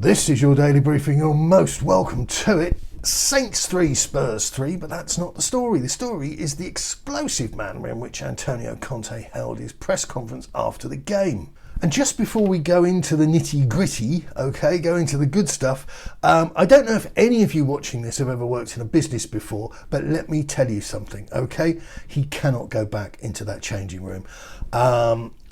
This is your daily briefing. You're most welcome to it. Saints 3, Spurs 3, but that's not the story. The story is the explosive manner in which Antonio Conte held his press conference after the game. And just before we go into the nitty gritty, go into the good stuff, I don't know if any of you watching this have ever worked in a business before, but let me tell you something, okay? He cannot go back into that changing room.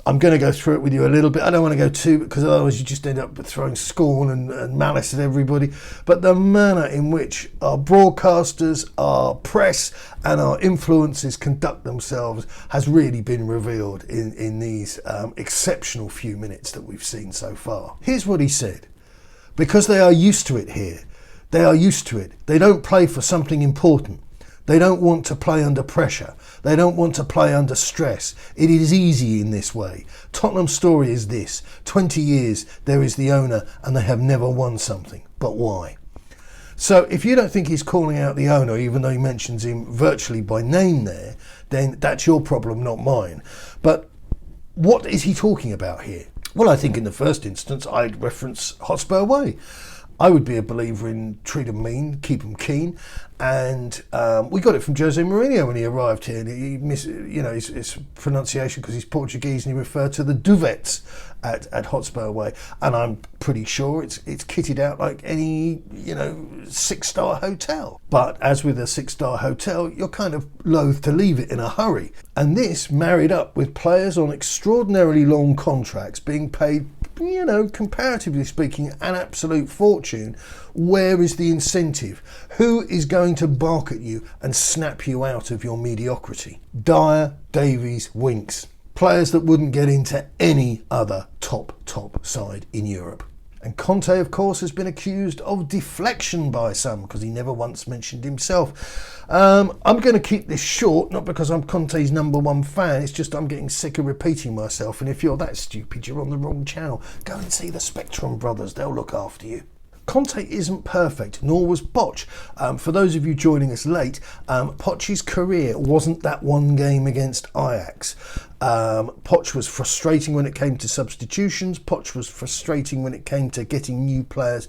I'm going to go through it with you a little bit. I don't want to go too, because otherwise you just end up throwing scorn and malice at everybody. But the manner in which our broadcasters, our press and our influencers conduct themselves has really been revealed in these exceptional few minutes that we've seen so far. Here's what he said. Because they are used to it here. They are used to it. They don't play for something important. They don't want to play under pressure. They don't want to play under stress. It is easy in this way. Tottenham's story is this. 20 years, there is the owner and they have never won something. But why? So if you don't think he's calling out the owner, even though he mentions him virtually by name there, then that's your problem, not mine. But what is he talking about here? Well, I think in the first instance, I'd reference HOTSPUR way. I would be a believer in treat them mean, keep them keen, and we got it from Jose Mourinho when he arrived here. And he missed, his pronunciation because he's Portuguese, and he referred to the duvets at HOTSPUR way. And I'm pretty sure it's kitted out like any 6-star hotel. But as with a 6-star hotel, you're kind of loath to leave it in a hurry. And this married up with players on extraordinarily long contracts being paid, comparatively speaking, an absolute fortune. Where is the incentive? Who is going to bark at you and snap you out of your mediocrity? Dyer, Davies, Winks. Players that wouldn't get into any other top side in Europe. And Conte, of course, has been accused of deflection by some because he never once mentioned himself. I'm going to keep this short, not because I'm Conte's #1 fan, it's just I'm getting sick of repeating myself. And if you're that stupid, you're on the wrong channel. Go and see the Spectrum brothers, they'll look after you. Conte isn't perfect, nor was Poch. For those of you joining us late, Poch's career wasn't that one game against Ajax. Poch was frustrating when it came to substitutions. Poch was frustrating when it came to getting new players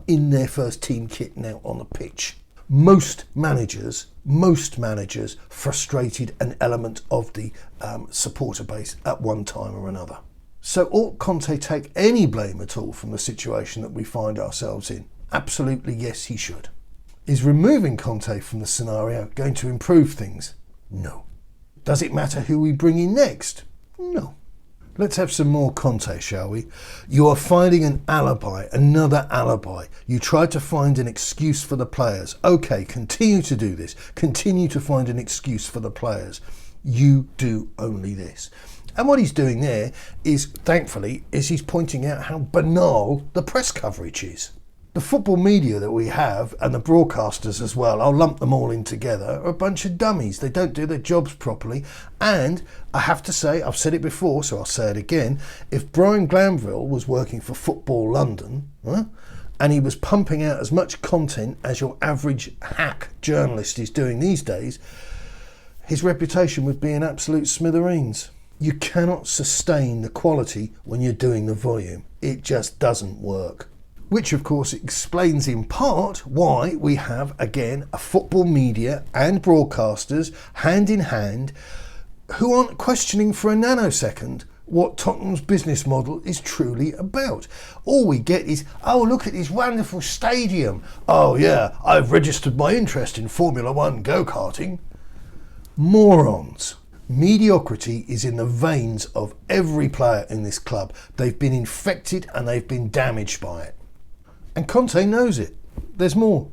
in their first team kit and out on the pitch. Most managers frustrated an element of the supporter base at one time or another. So ought Conte take any blame at all from the situation that we find ourselves in? Absolutely yes, he should. Is removing Conte from the scenario going to improve things? No. Does it matter who we bring in next? No. Let's have some more Conte, shall we? You are finding an alibi, another alibi. You tried to find an excuse for the players. Okay, continue to do this. Continue to find an excuse for the players. You do only this. And what he's doing there is, thankfully, he's pointing out how banal the press coverage is. The football media that we have, and the broadcasters as well, I'll lump them all in together, are a bunch of dummies. They don't do their jobs properly. And I have to say, I've said it before, so I'll say it again, if Brian Glanville was working for Football London, and he was pumping out as much content as your average hack journalist is doing these days, his reputation would be in absolute smithereens. You cannot sustain the quality when you're doing the volume. It just doesn't work. Which of course explains in part why we have, again, a football media and broadcasters hand in hand who aren't questioning for a nanosecond what Tottenham's business model is truly about. All we get is, oh, look at this wonderful stadium. Oh yeah, I've registered my interest in Formula One go-karting. Morons. Mediocrity is in the veins of every player in this club. They've been infected and they've been damaged by it. And Conte knows it. There's more.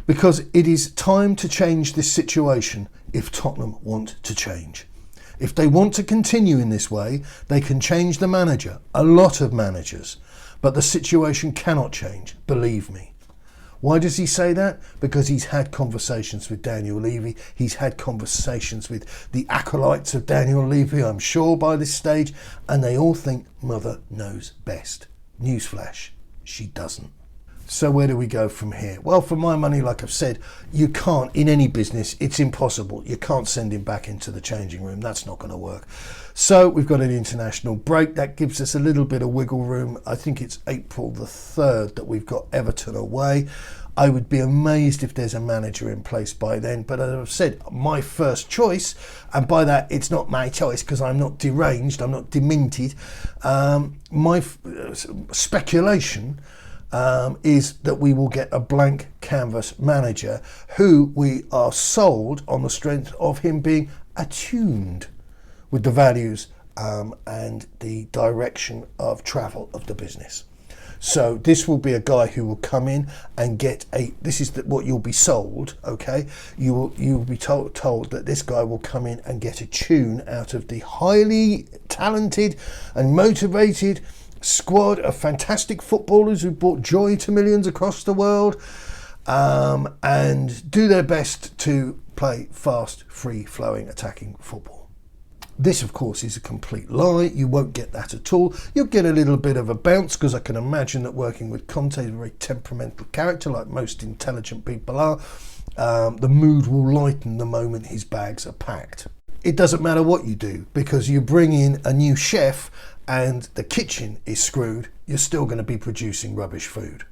Because it is time to change this situation if Tottenham want to change. If they want to continue in this way, they can change the manager, a lot of managers. But the situation cannot change, believe me. Why does he say that? Because he's had conversations with Daniel Levy. He's had conversations with the acolytes of Daniel Levy, I'm sure, by this stage. And they all think Mother knows best. Newsflash, she doesn't. So where do we go from here? Well, for my money, like I've said, you can't, in any business, it's impossible. You can't send him back into the changing room. That's not going to work. So we've got an international break. That gives us a little bit of wiggle room. I think it's April the 3rd that we've got Everton away. I would be amazed if there's a manager in place by then. But as I've said, my first choice, and by that it's not my choice because I'm not deranged, I'm not demented. My speculation is that we will get a blank canvas manager who we are sold on the strength of him being attuned with the values and the direction of travel of the business. So this will be a guy who will come in and get what you'll be sold, okay? You'll be told that this guy will come in and get a tune out of the highly talented and motivated squad of fantastic footballers who brought joy to millions across the world, and do their best to play fast, free-flowing, attacking football. This, of course, is a complete lie. You won't get that at all. You'll get a little bit of a bounce because I can imagine that working with Conte is a very temperamental character, like most intelligent people are. The mood will lighten the moment his bags are packed. It doesn't matter what you do because you bring in a new chef and the kitchen is screwed, you're still going to be producing rubbish food.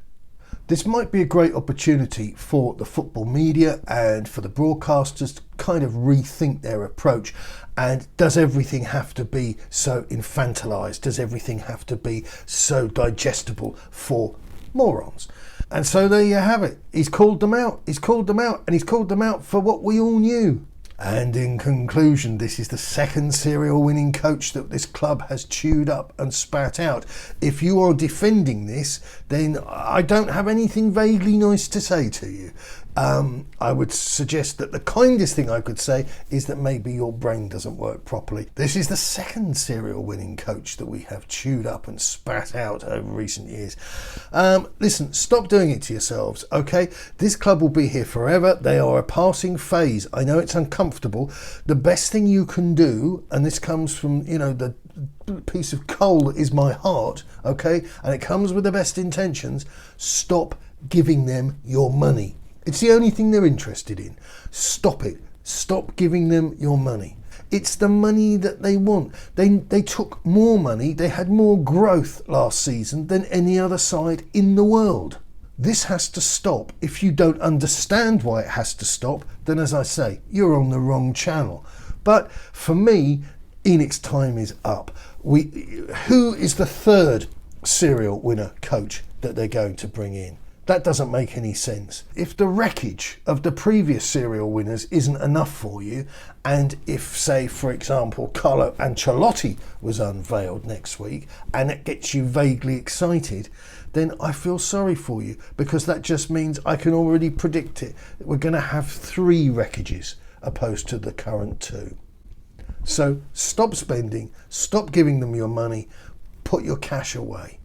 This might be a great opportunity for the football media and for the broadcasters to kind of rethink their approach. And does everything have to be so infantilized? Does everything have to be so digestible for morons? And so there you have it. He's called them out. He's called them out, and he's called them out for what we all knew. And in conclusion, this is the second serial winning coach that this club has chewed up and spat out. If you are defending this, then I don't have anything vaguely nice to say to you. I would suggest that the kindest thing I could say is that maybe your brain doesn't work properly. This is the second serial winning coach that we have chewed up and spat out over recent years. Listen, stop doing it to yourselves, okay? This club will be here forever. They are a passing phase. I know it's uncomfortable. The best thing you can do, and this comes from, the piece of coal that is my heart, okay? And it comes with the best intentions. Stop giving them your money. It's the only thing they're interested in. Stop it. Stop giving them your money. It's the money that they want. They took more money. They had more growth last season than any other side in the world. This has to stop. If you don't understand why it has to stop, then as I say, you're on the wrong channel. But for me, ENIC's time is up. Who is the third serial winner coach that they're going to bring in? That doesn't make any sense. If the wreckage of the previous serial winners isn't enough for you, and if, say, for example, Carlo Ancelotti was unveiled next week, and it gets you vaguely excited, then I feel sorry for you, because that just means I can already predict it. We're going to have 3 wreckages opposed to the current 2. So stop spending, stop giving them your money, put your cash away.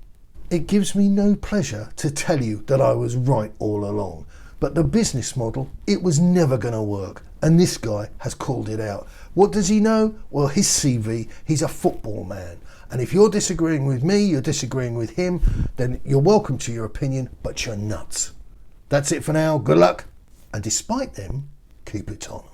It gives me no pleasure to tell you that I was right all along, but the business model, it was never going to work, and this guy has called it out. What does he know? Well, his CV, he's a football man, and if you're disagreeing with me, you're disagreeing with him, then you're welcome to your opinion, but you're nuts. That's it for now. Good luck, and despite them, keep it on.